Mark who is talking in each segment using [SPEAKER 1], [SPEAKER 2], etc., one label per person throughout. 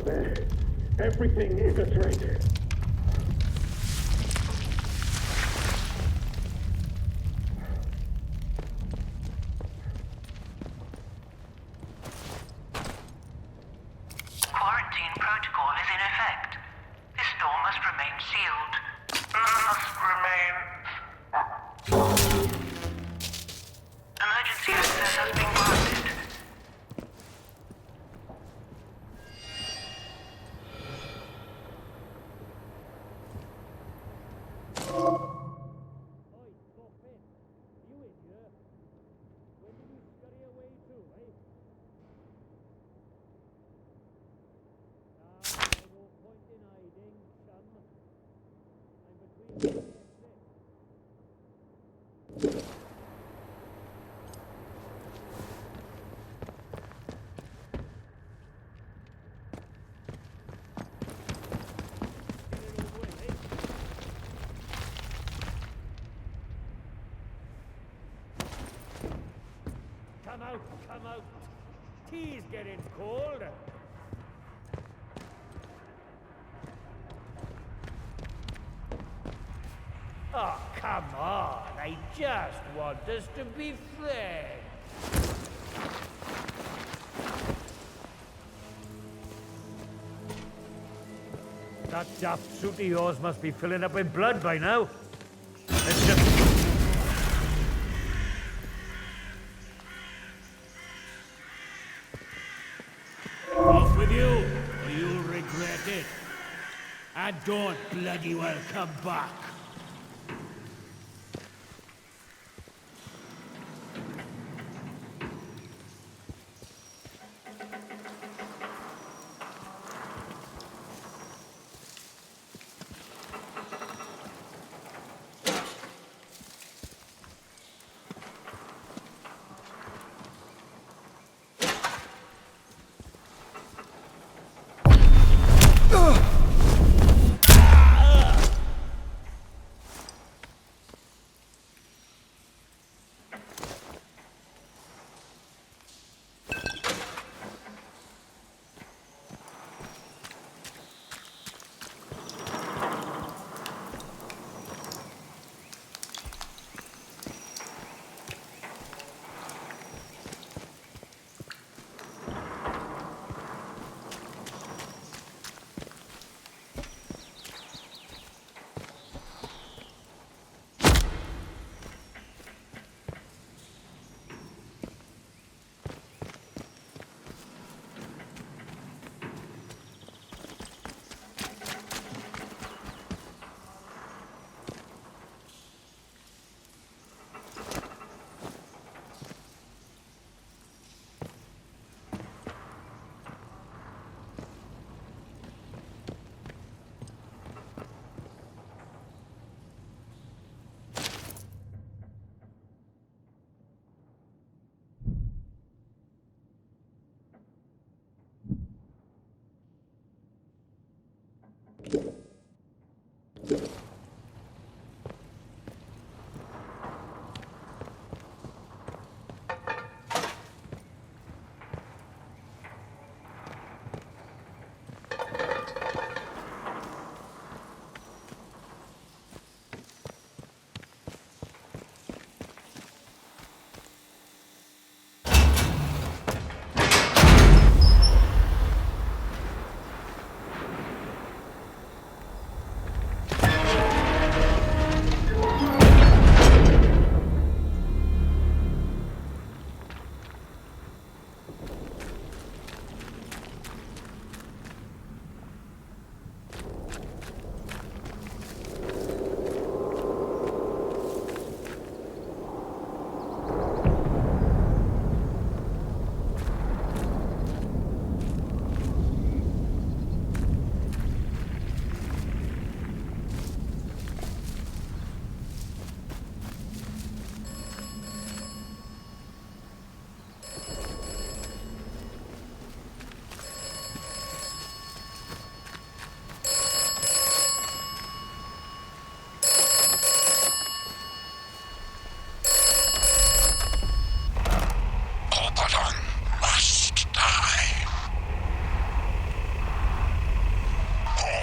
[SPEAKER 1] out there. Everything is a threat.
[SPEAKER 2] Quarantine protocol is in effect. This door must remain sealed. Must remain. Emergency access has been granted.
[SPEAKER 3] Come out. Tea's getting cold. Oh, come on. I just want us to be friends. That daft suit of yours must be filling up with blood by now. Let's just... Off with you, or you'll regret it. And don't bloody well come back.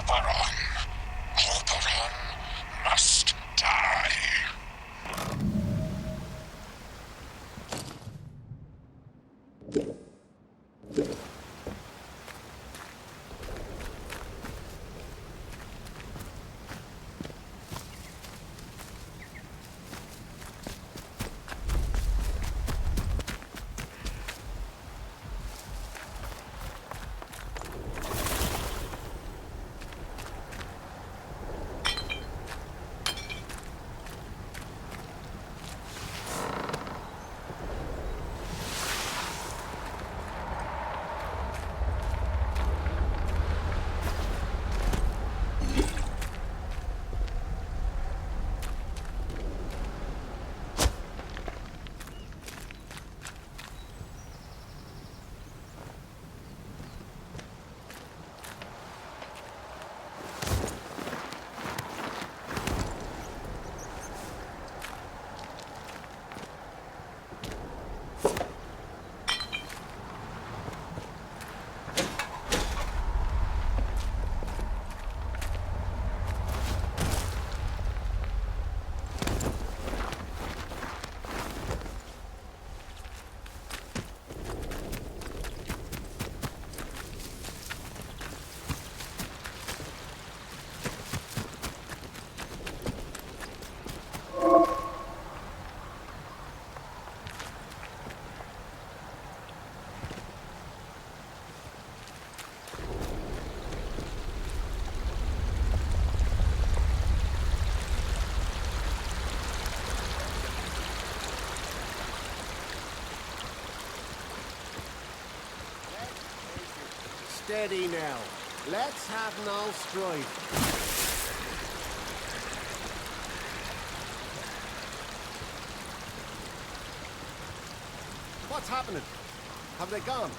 [SPEAKER 4] Alderaan must die.
[SPEAKER 5] Steady now. Let's have no strife. What's happening? Have they gone?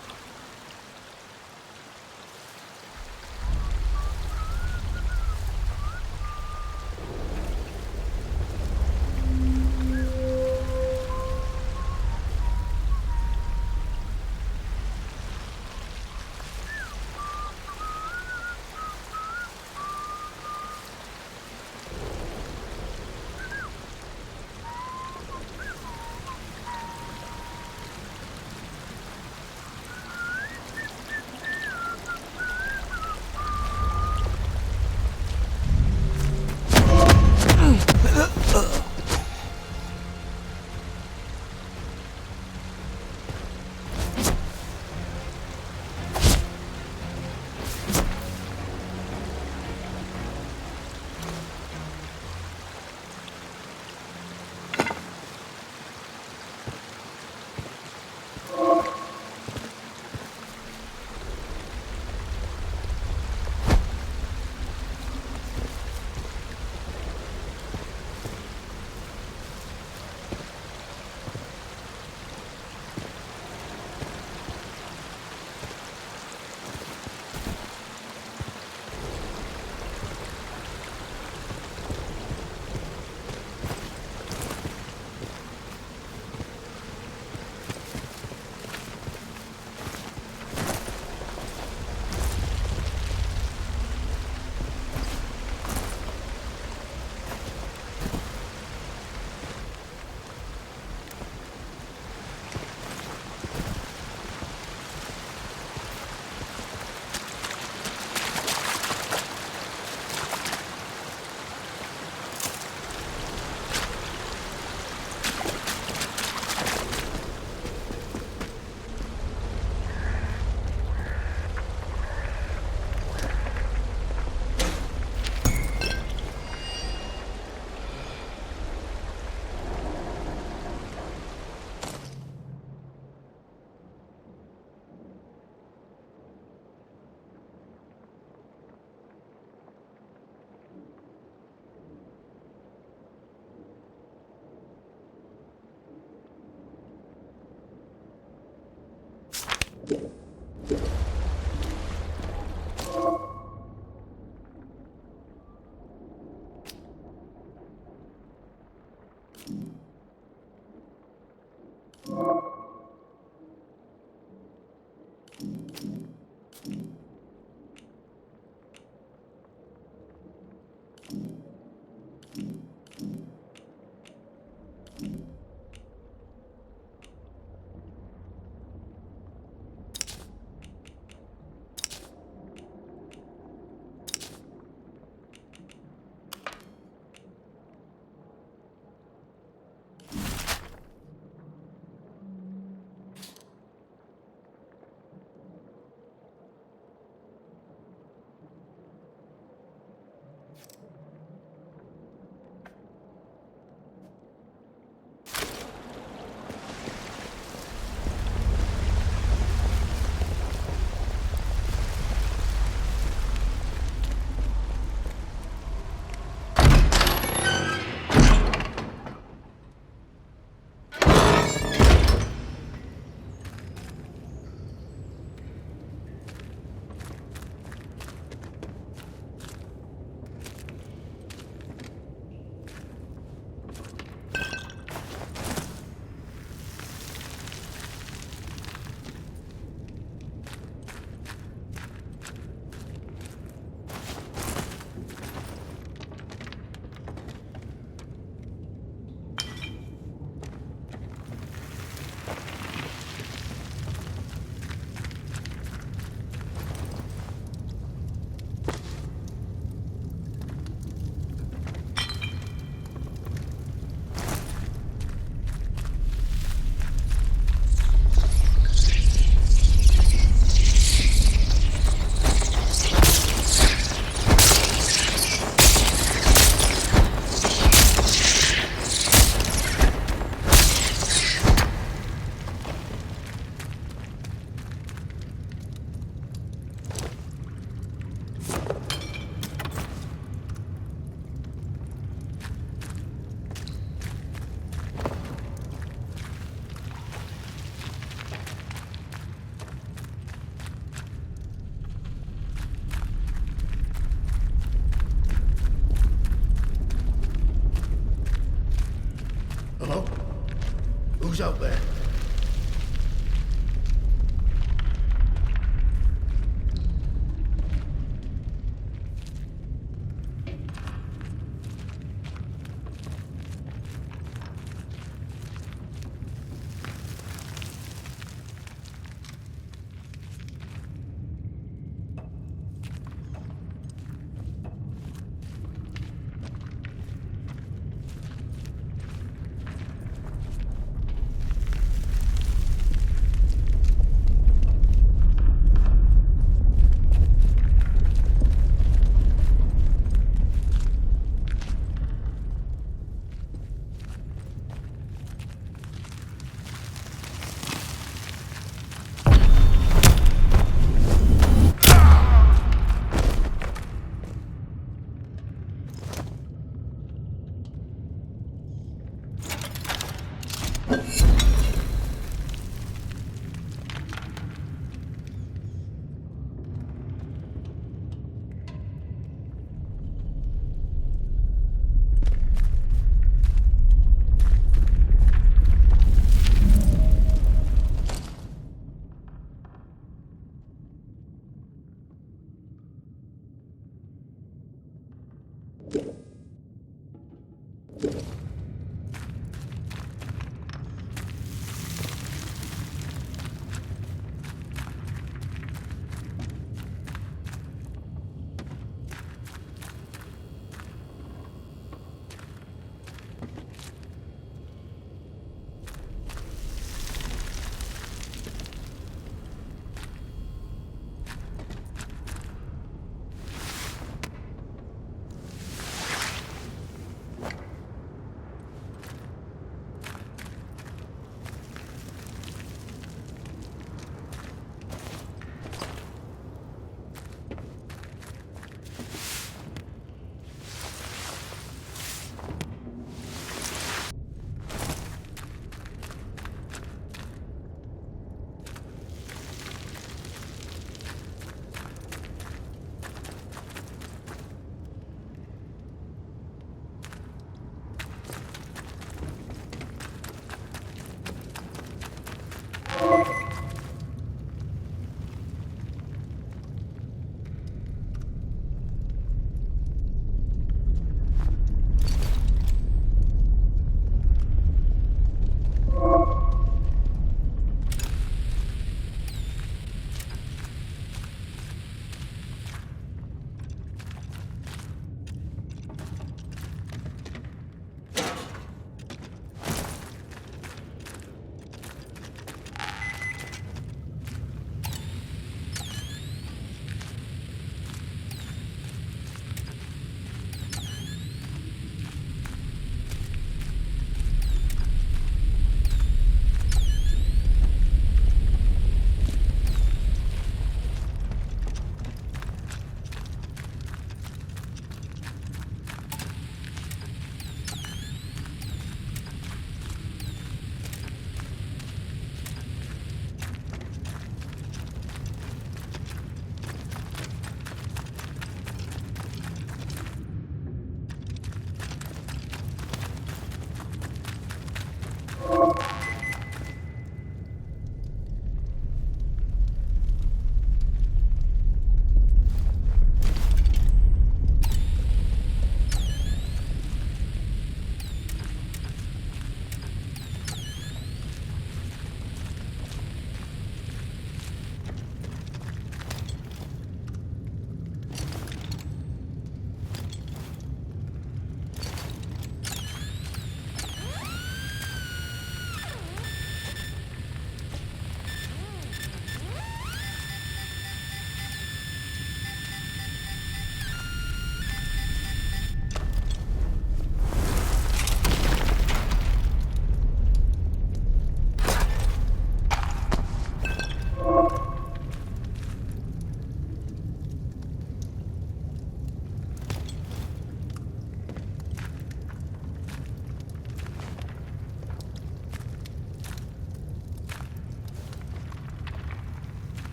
[SPEAKER 6] Who's out there?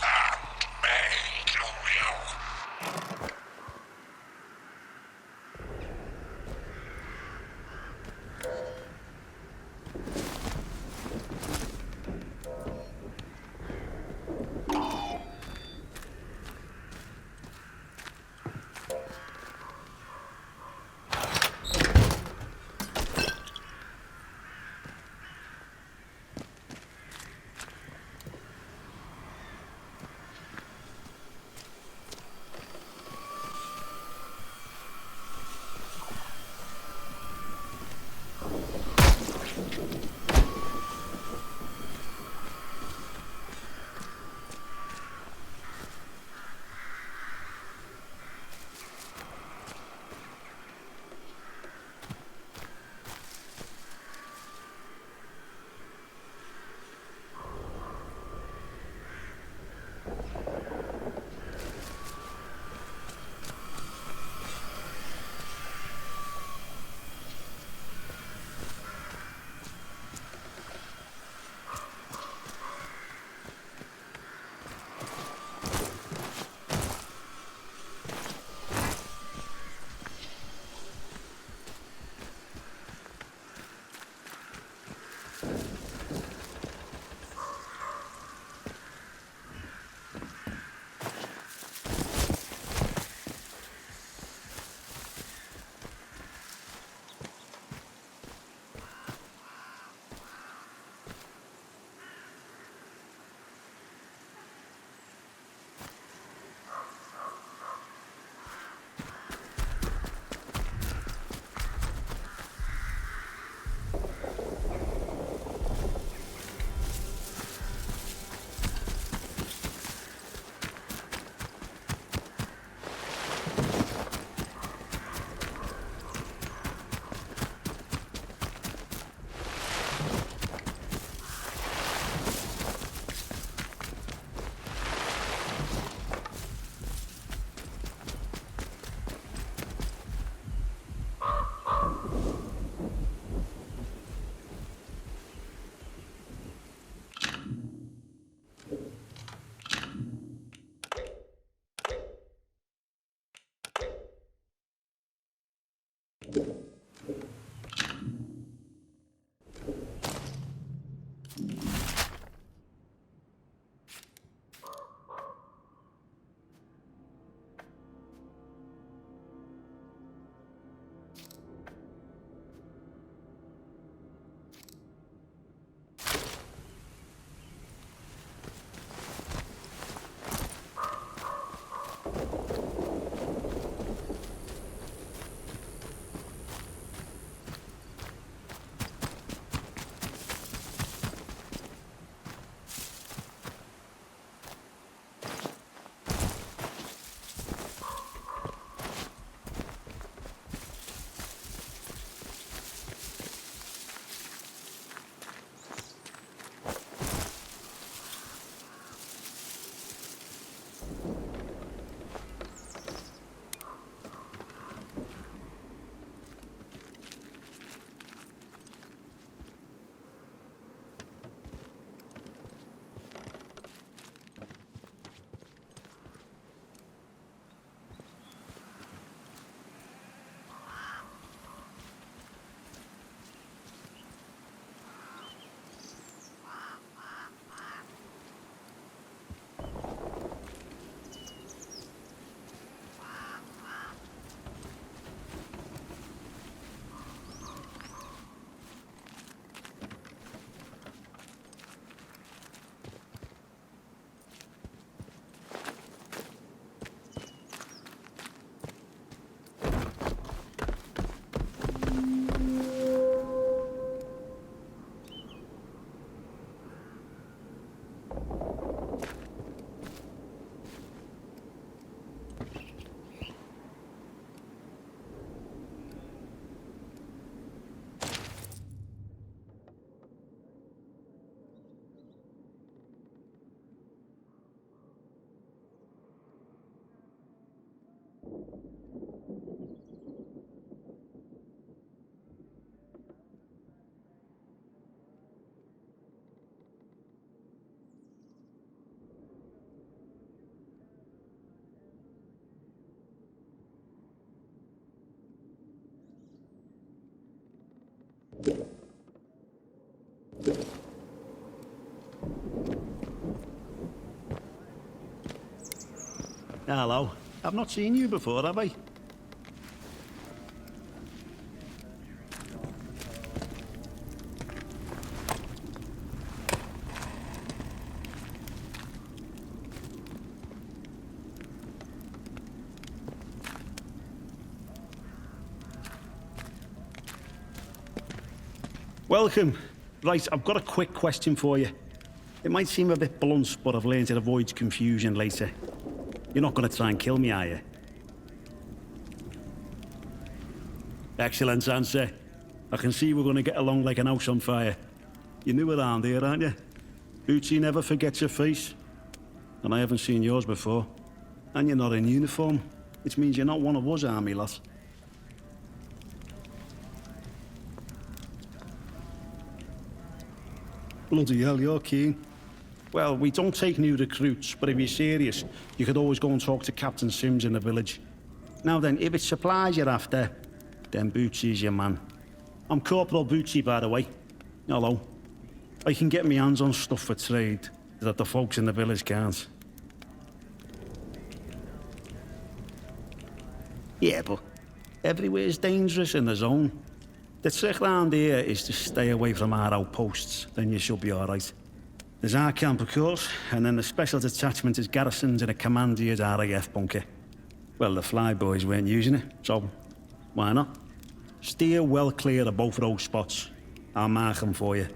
[SPEAKER 4] Sound may kill you.
[SPEAKER 6] Hello. I've not seen you before, have I? Welcome. Right, I've got a quick question for you. It might seem a bit blunt, but I've learned it avoids confusion later. You're not going to try and kill me, are you? Excellent answer. I can see we're going to get along like an house on fire. You're new around here, aren't you? Bootsy never forgets your face. And I haven't seen yours before. And you're not in uniform, which means you're not one of us army lot. Bloody hell, you're keen. Well, we don't take new recruits, but if you're serious, you could always go and talk to Captain Sims in the village. Now then, if it's supplies you're after, then Bootsy's your man. I'm Corporal Bootsy, by the way. Hello. I can get my hands on stuff for trade that the folks in the village can't. Yeah, but everywhere's dangerous in the zone. The trick round here is to stay away from our outposts, then you should be alright. There's our camp, of course, and then the special detachment is garrisons in a commandier's RAF bunker. Well, the flyboys weren't using it, so why not? Steer well clear of both of those spots. I'll mark them for you.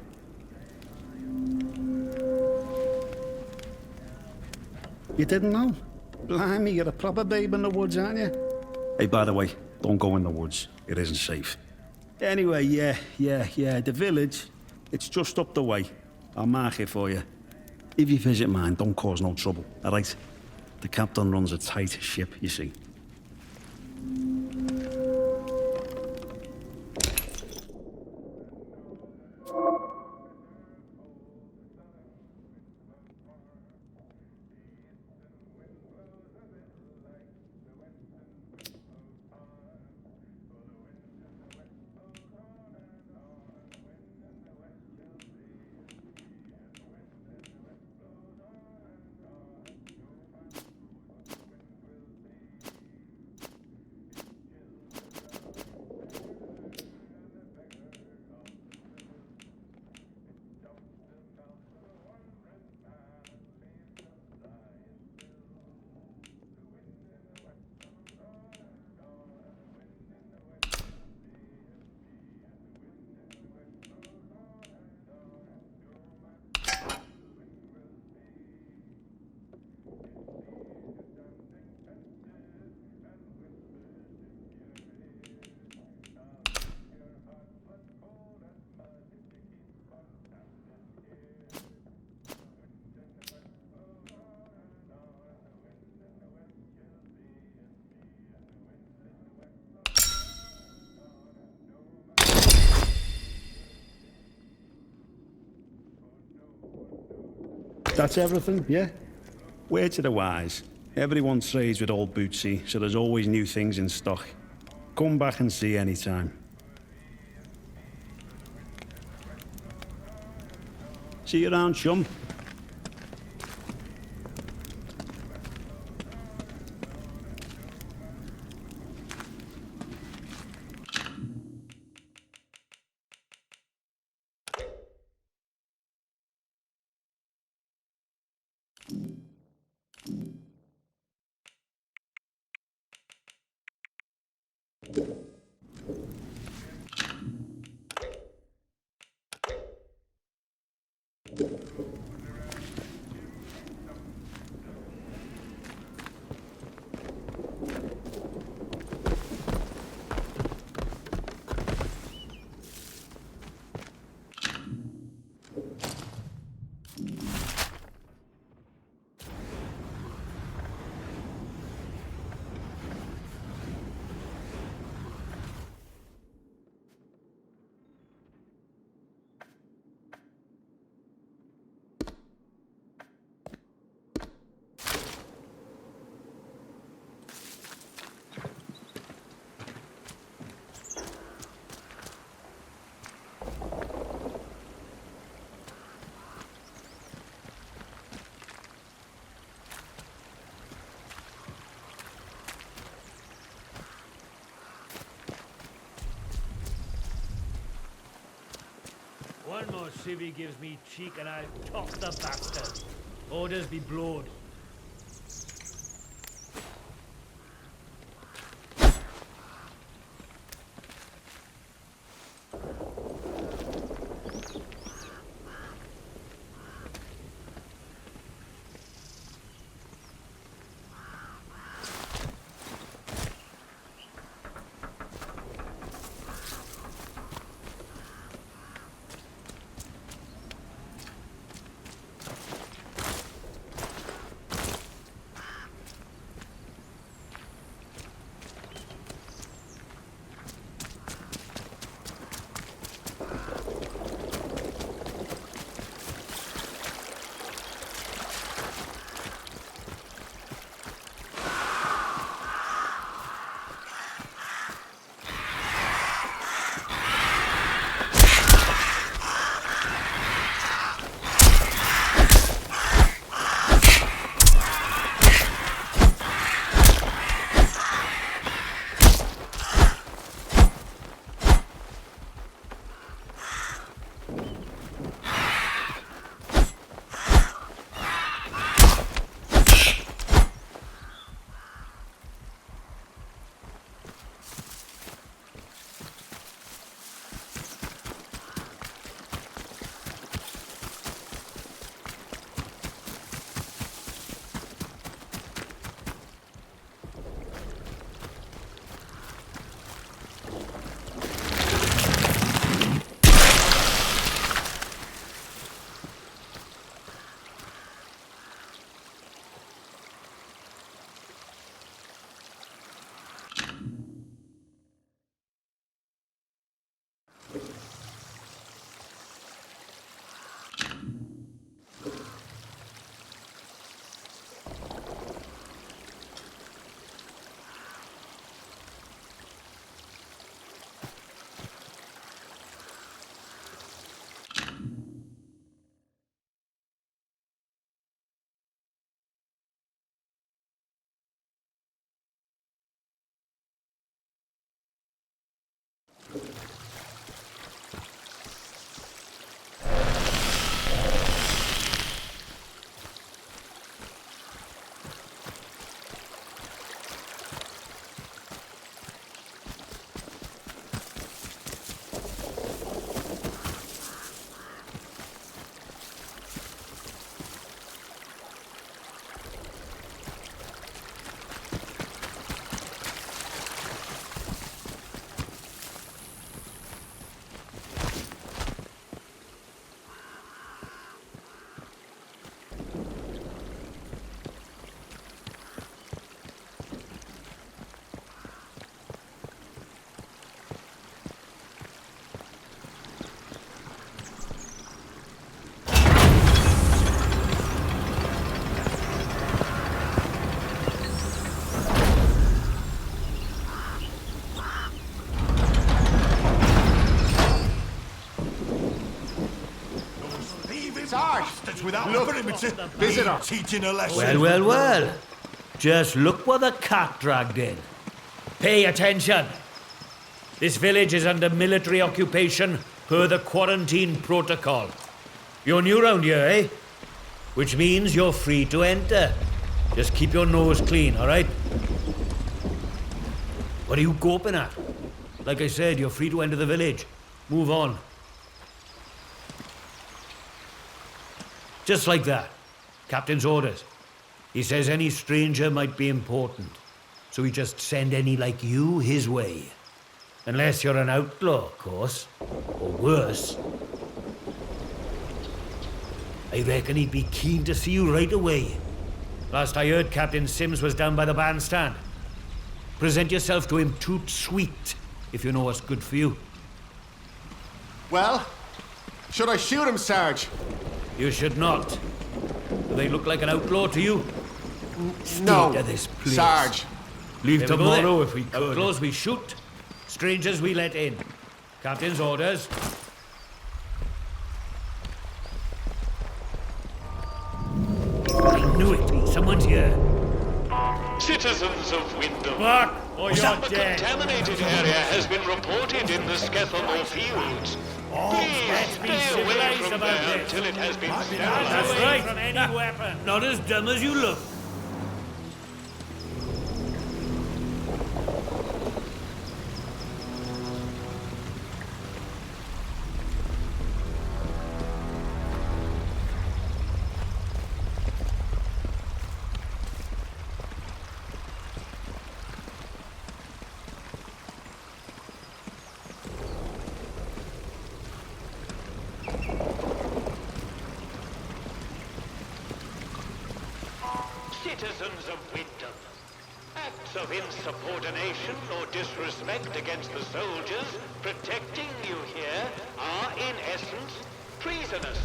[SPEAKER 6] You didn't know? Blimey, you're a proper babe in the woods, aren't you? Hey, by the way, don't go in the woods. It isn't safe. Anyway, yeah, the village, it's just up the way. I'll mark it for you. If you visit mine, don't cause no trouble, all right? The captain runs a tight ship, you see. That's everything, yeah? Word to the wise. Everyone trades with old Bootsy, so there's always new things in stock. Come back and see anytime. See you around, chum.
[SPEAKER 3] One more civvy gives me cheek and I'll top the bastard. Orders be blowed.
[SPEAKER 4] Without
[SPEAKER 5] Visitor.
[SPEAKER 4] teaching a lesson.
[SPEAKER 3] Well. Just look what the cat dragged in. Pay attention. This village is under military occupation per the quarantine protocol. You're new round here, eh? Which means you're free to enter. Just keep your nose clean, all right? What are you gawping at? Like I said, you're free to enter the village. Move on. Just like that. Captain's orders. He says any stranger might be important, so he just send any like you his way. Unless you're an outlaw, of course. Or worse. I reckon he'd be keen to see you right away. Last I heard, Captain Sims was down by the bandstand. Present yourself to him toot sweet, if you know what's good for you.
[SPEAKER 5] Well, should I shoot him, Sarge?
[SPEAKER 3] You should not. Do they look like an outlaw to you?
[SPEAKER 5] No,
[SPEAKER 3] Stay to this place.
[SPEAKER 5] Sarge.
[SPEAKER 6] Leave
[SPEAKER 3] There we go
[SPEAKER 6] tomorrow
[SPEAKER 3] then.
[SPEAKER 6] if we could.
[SPEAKER 3] Outlaws we shoot, strangers we let in. Captain's orders. I knew it. Someone's here.
[SPEAKER 7] Citizens of Wyndham,
[SPEAKER 3] Fuck, or you're
[SPEAKER 7] a
[SPEAKER 3] dead.
[SPEAKER 7] contaminated area has been reported in the Skethamore fields.
[SPEAKER 3] Let's be
[SPEAKER 7] Stay away
[SPEAKER 3] civilized
[SPEAKER 7] from
[SPEAKER 3] about
[SPEAKER 7] there
[SPEAKER 3] this.
[SPEAKER 7] until it has been
[SPEAKER 3] That's
[SPEAKER 7] sterilized.
[SPEAKER 3] right. From any weapon. Not as dumb as you look.
[SPEAKER 7] Citizens of Wyndham, acts of insubordination or disrespect against the soldiers protecting you here are, in essence, treasonous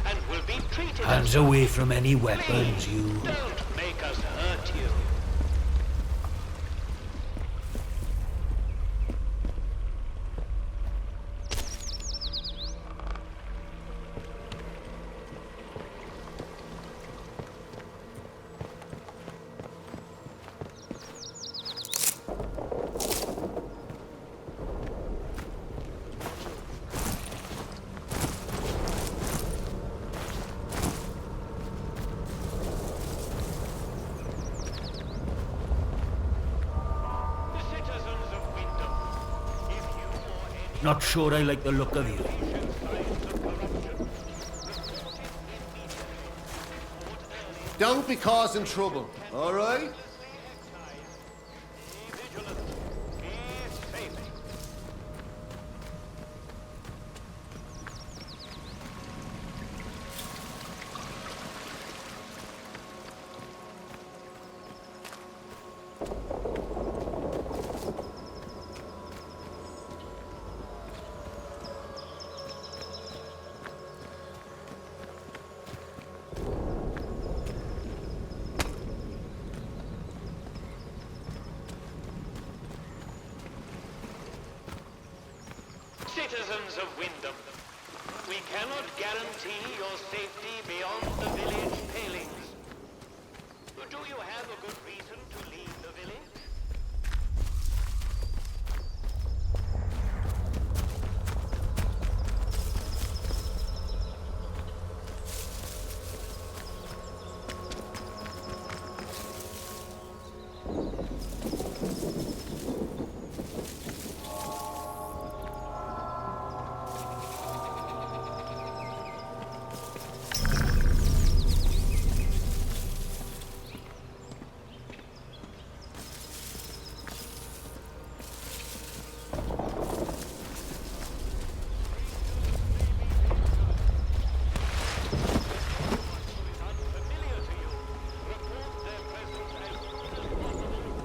[SPEAKER 7] and will be treated
[SPEAKER 3] Hands
[SPEAKER 7] as...
[SPEAKER 3] away from any weapons, you.
[SPEAKER 7] Don't make us hurt you. The citizens of Wyndham, if you or any
[SPEAKER 3] Not sure I like the look of you.
[SPEAKER 7] signs of corruption,
[SPEAKER 5] Don't be causing trouble, all right?
[SPEAKER 7] be vigilant, be safe. Citizens of Wyndham, we cannot guarantee your safety beyond the village palings. Do you have a good reason to leave the village? Unfamiliar to you, report their presence as soon as possible.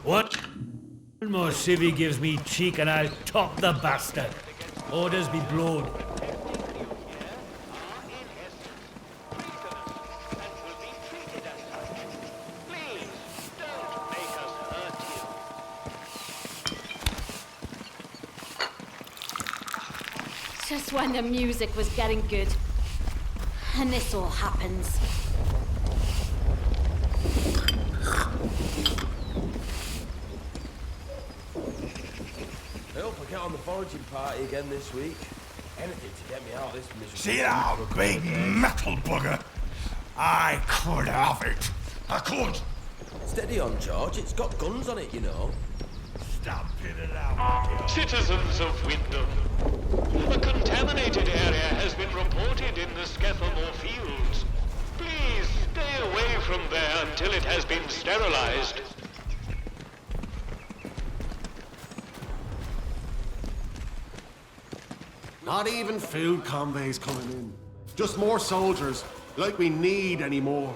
[SPEAKER 3] What? One more civvy gives me cheek and I'll top the bastard. Orders be blowed.
[SPEAKER 8] Just when the music was getting good. And this all happens.
[SPEAKER 9] I hope I get on the foraging party again this week. Anything to get me out of this miserable...
[SPEAKER 4] See now, big metal bugger. I could have it. I could.
[SPEAKER 9] Steady on, George. It's got guns on it, you know.
[SPEAKER 4] Stamping it out.
[SPEAKER 7] Citizens of Wyndham, a contaminated area has been reported in the Skethelmore fields. Please stay away from there until it has been sterilized.
[SPEAKER 5] Not even food convoys coming in. Just more soldiers, like we need any more.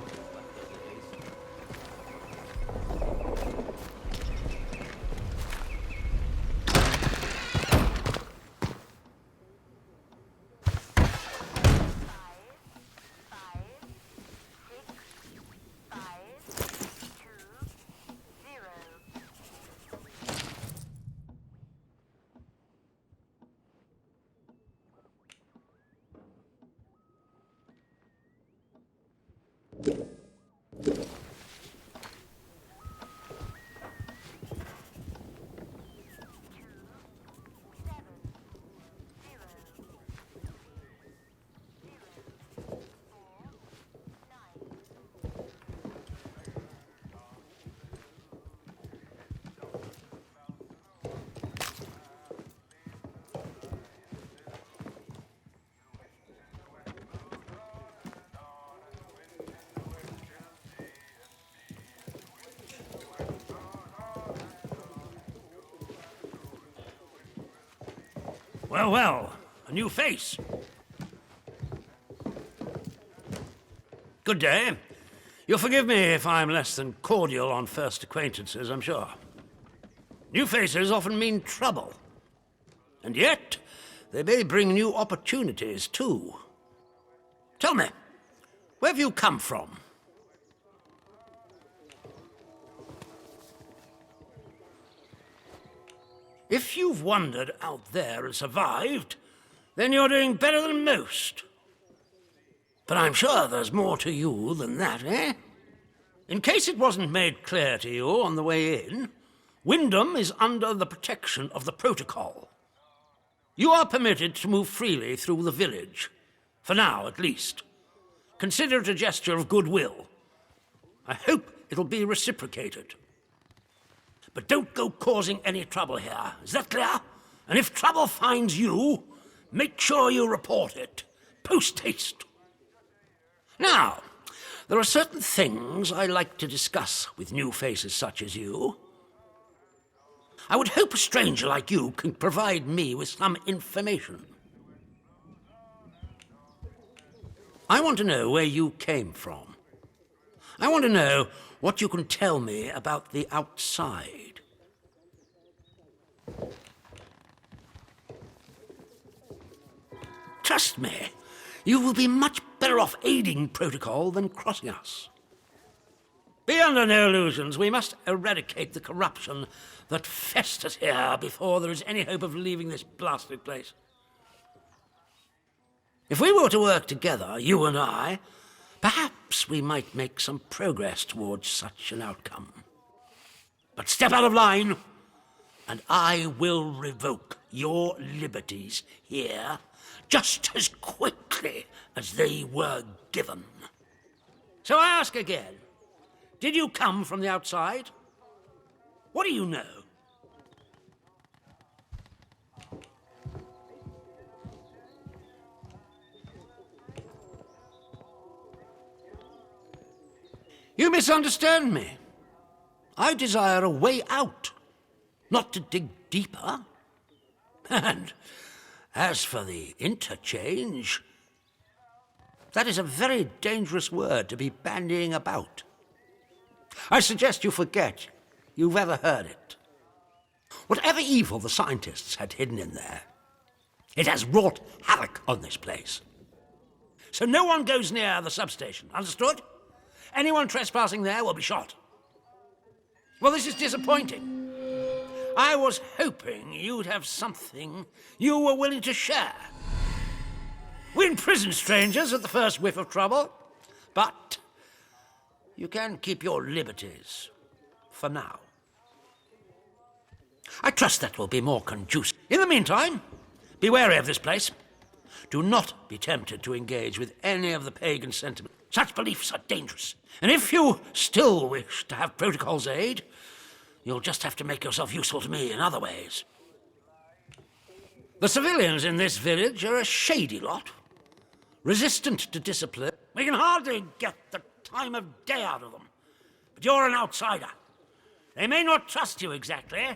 [SPEAKER 3] Well, well, a new face. Good day. You'll forgive me if I'm less than cordial on first acquaintances, I'm sure. New faces often mean trouble. And yet, they may bring new opportunities, too. Tell me, where have you come from? If you've wandered out there and survived, then you're doing better than most. But I'm sure there's more to you than that, eh? In case it wasn't made clear to you on the way in, Wyndham is under the protection of the protocol. You are permitted to move freely through the village, for now at least. Consider it a gesture of goodwill. I hope it'll be reciprocated. But don't go causing any trouble here. Is that clear? And if trouble finds you, make sure you report it. Post haste. Now, there are certain things I like to discuss with new faces such as you. I would hope a stranger like you can provide me with some information. I want to know where you came from. I want to know what you can tell me about the outside. Trust me, you will be much better off aiding protocol than crossing us. Be under no illusions. We must eradicate the corruption that festers here before there is any hope of leaving this blasted place. If we were to work together, you and I, perhaps we might make some progress towards such an outcome. But step out of line, and I will revoke your liberties here just as quickly as they were given. So I ask again, did you come from the outside? What do you know? You misunderstand me. I desire a way out, not to dig deeper. And as for the interchange, that is a very dangerous word to be bandying about. I suggest you forget you've ever heard it. Whatever evil the scientists had hidden in there, it has wrought havoc on this place. So no one goes near the substation, understood? Anyone trespassing there will be shot. Well, this is disappointing. I was hoping you'd have something you were willing to share. We imprison strangers at the first whiff of trouble, but you can keep your liberties for now. I trust that will be more conducive. In the meantime, be wary of this place. Do not be tempted to engage with any of the pagan sentiment.
[SPEAKER 10] Such beliefs are dangerous. And if you still wish to have Protocol's aid, you'll just have to make yourself useful to me in other ways. The civilians in this village are a shady lot. Resistant to discipline. We can hardly get the time of day out of them. But you're an outsider. They may not trust you exactly,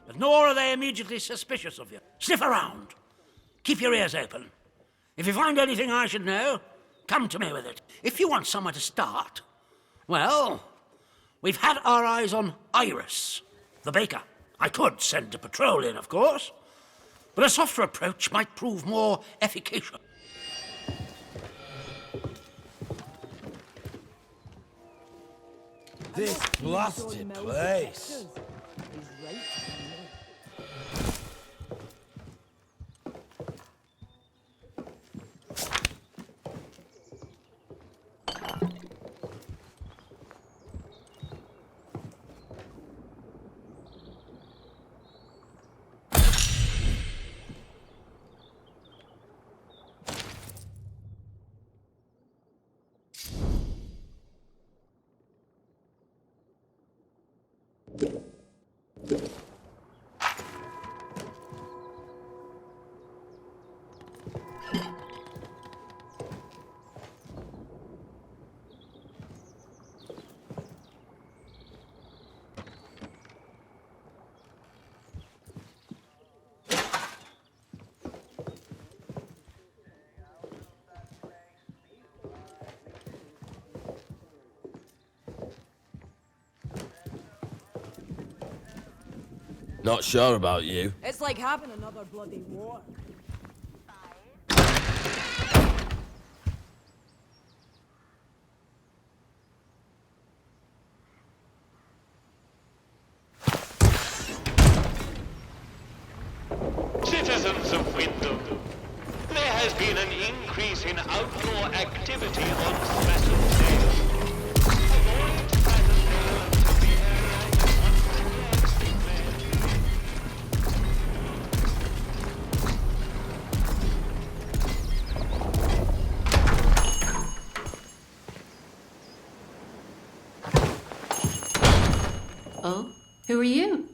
[SPEAKER 10] but nor are they immediately suspicious of you. Sniff around. Keep your ears open. If you find anything I should know, come to me with it. If you want somewhere to start, well, we've had our eyes on Iris, the baker. I could send a patrol in, of course, but a softer approach might prove more efficacious.
[SPEAKER 9] This blasted place. Not sure about you.
[SPEAKER 11] It's like having another bloody war.
[SPEAKER 7] Citizens of Wyndham, there has been an increase in outdoor activity on special days. Avoid patterns of the area once declared.
[SPEAKER 8] Oh, who are you?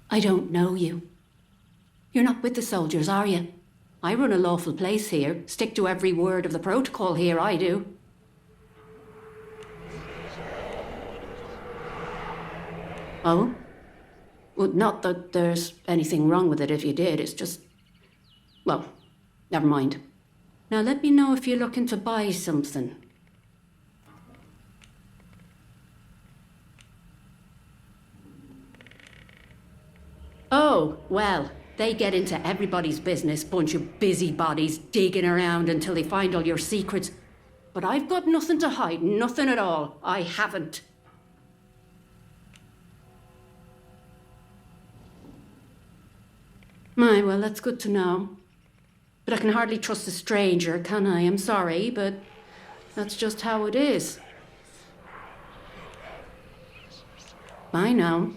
[SPEAKER 8] I don't know you. You're not with the soldiers, are you? I run a lawful place here. Stick to every word of the protocol here, I do. Oh? Well, not that there's anything wrong with it if you did, it's just... Well, never mind. Now let me know if you're looking to buy something. Oh, well, they get into everybody's business, bunch of busybodies digging around until they find all your secrets. But I've got nothing to hide, nothing at all. I haven't. My, well, that's good to know. But I can hardly trust a stranger, can I? I'm sorry, but that's just how it is. Bye now.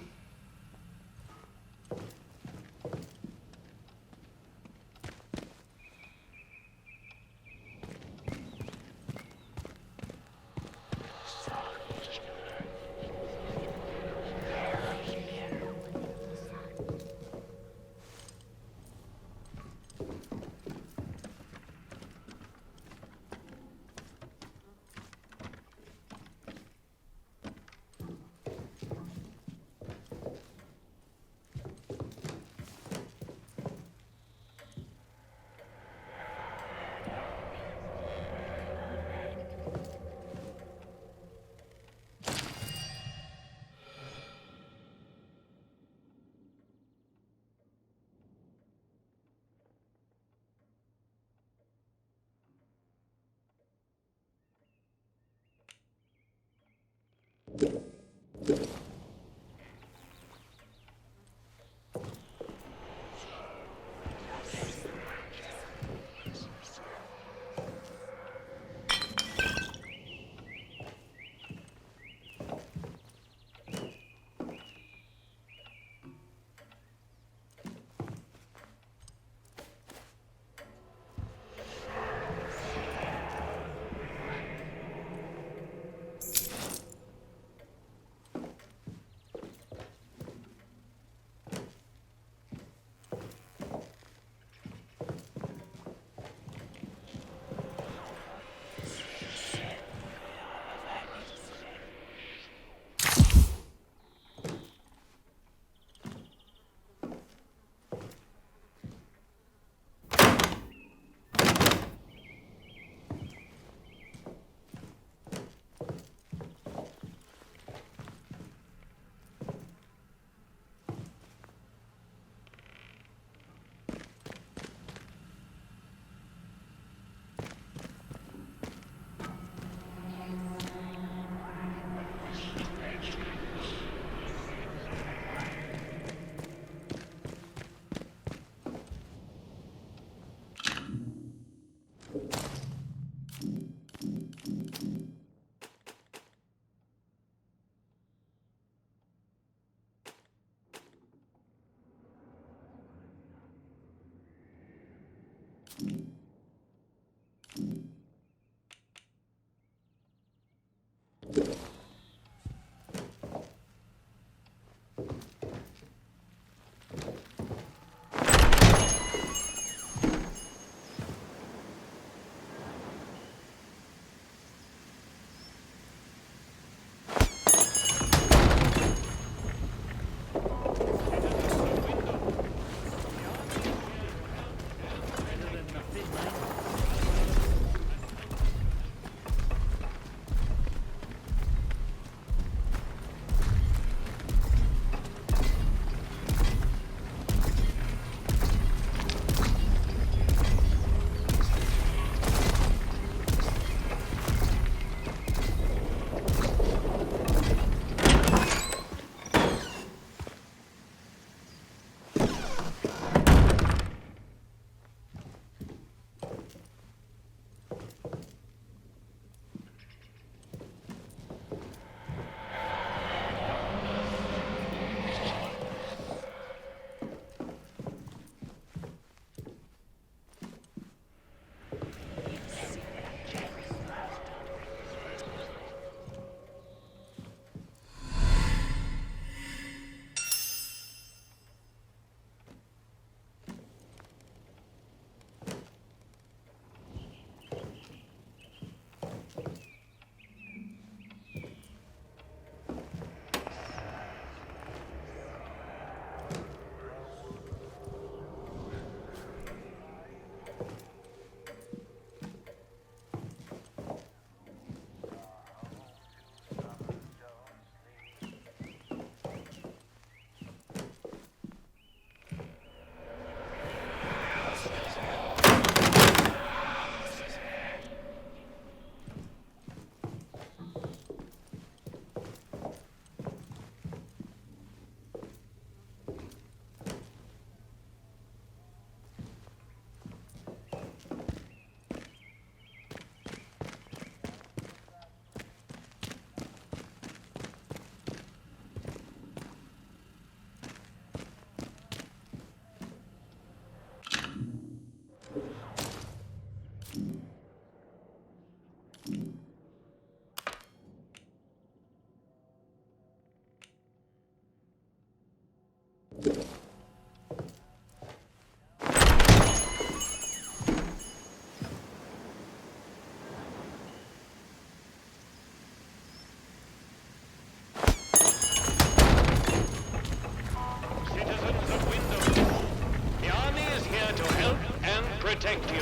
[SPEAKER 7] protect you.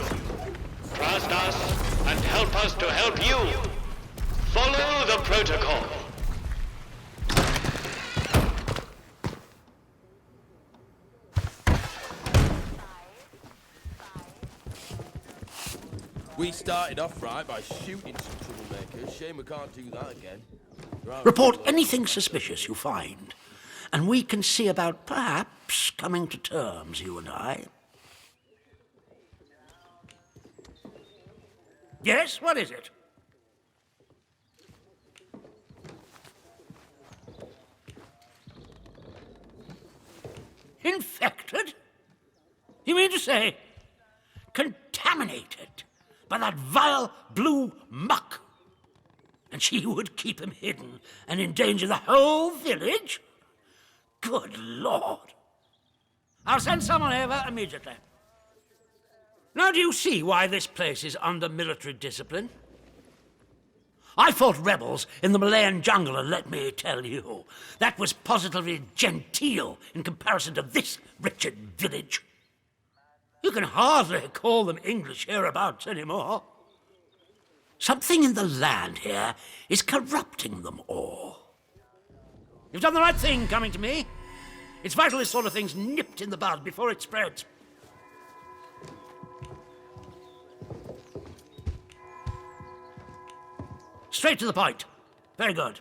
[SPEAKER 7] Trust us and help us to help you. Follow the protocol.
[SPEAKER 9] We started off right by shooting some troublemakers. Shame we can't do that again.
[SPEAKER 10] Report anything suspicious you find, and we can see about perhaps coming to terms, you and I. Yes, what is it? Infected? You mean to say contaminated by that vile blue muck? And she would keep him hidden and endanger the whole village? Good Lord. I'll send someone over immediately. Now do you see why this place is under military discipline? I fought rebels in the Malayan jungle, and let me tell you, that was positively genteel in comparison to this wretched village. You can hardly call them English hereabouts anymore. Something in the land here is corrupting them all. You've done the right thing coming to me. It's vital this sort of thing's nipped in the bud before it spreads. Straight to the point. Very good.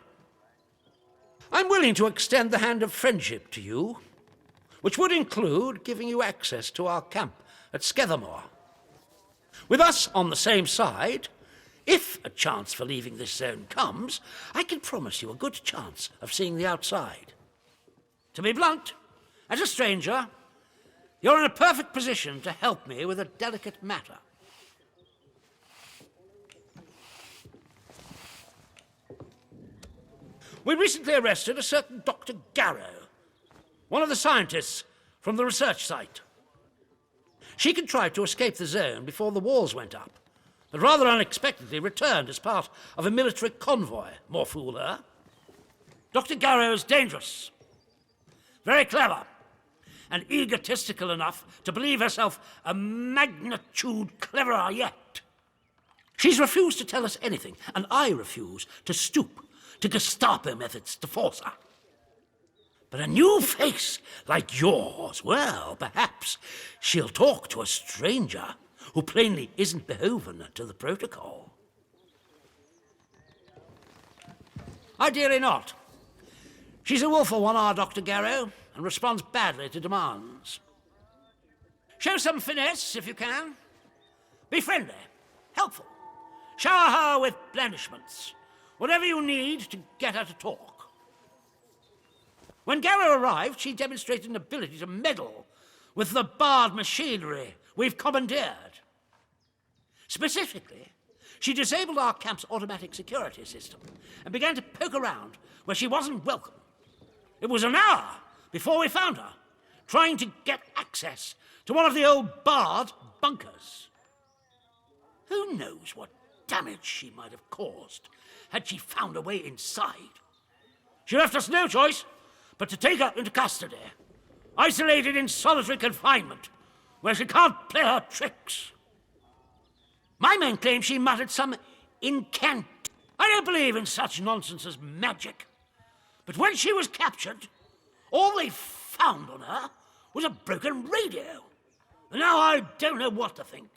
[SPEAKER 10] I'm willing to extend the hand of friendship to you, which would include giving you access to our camp at Skethermore. With us on the same side, if a chance for leaving this zone comes, I can promise you a good chance of seeing the outside. To be blunt, as a stranger, you're in a perfect position to help me with a delicate matter. We recently arrested a certain Dr. Garrow, one of the scientists from the research site. She contrived to escape the zone before the walls went up, but rather unexpectedly returned as part of a military convoy. More fool her. Dr. Garrow is dangerous, very clever, and egotistical enough to believe herself a magnitude cleverer yet. She's refused to tell us anything, and I refuse to stoop to Gestapo methods to force her. But a new face like yours, well, perhaps she'll talk to a stranger who plainly isn't beholden to the protocol. Ideally not. She's a willful one, our Dr. Garrow, and responds badly to demands. Show some finesse if you can. Be friendly, helpful. Shower her with blandishments. Whatever you need to get her to talk. When Garrow arrived, she demonstrated an ability to meddle with the barred machinery we've commandeered. Specifically, she disabled our camp's automatic security system and began to poke around where she wasn't welcome. It was an hour before we found her, trying to get access to one of the old barred bunkers. Who knows what damage she might have caused had she found a way inside. She left us no choice but to take her into custody, isolated in solitary confinement, where she can't play her tricks. My men claim she muttered some incant. I don't believe in such nonsense as magic. But when she was captured, all they found on her was a broken radio. And now I don't know what to think.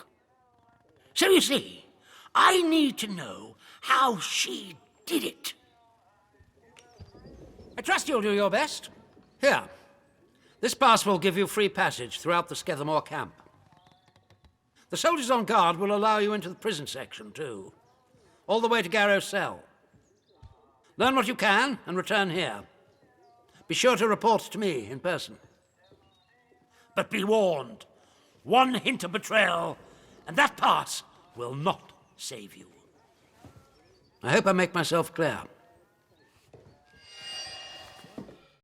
[SPEAKER 10] So you see, I need to know how she did it. I trust you'll do your best. Here, this pass will give you free passage throughout the Skethermore camp. The soldiers on guard will allow you into the prison section, too. All the way to Garrow's cell. Learn what you can and return here. Be sure to report to me in person. But be warned, one hint of betrayal, and that pass will not save you. I hope I make myself clear.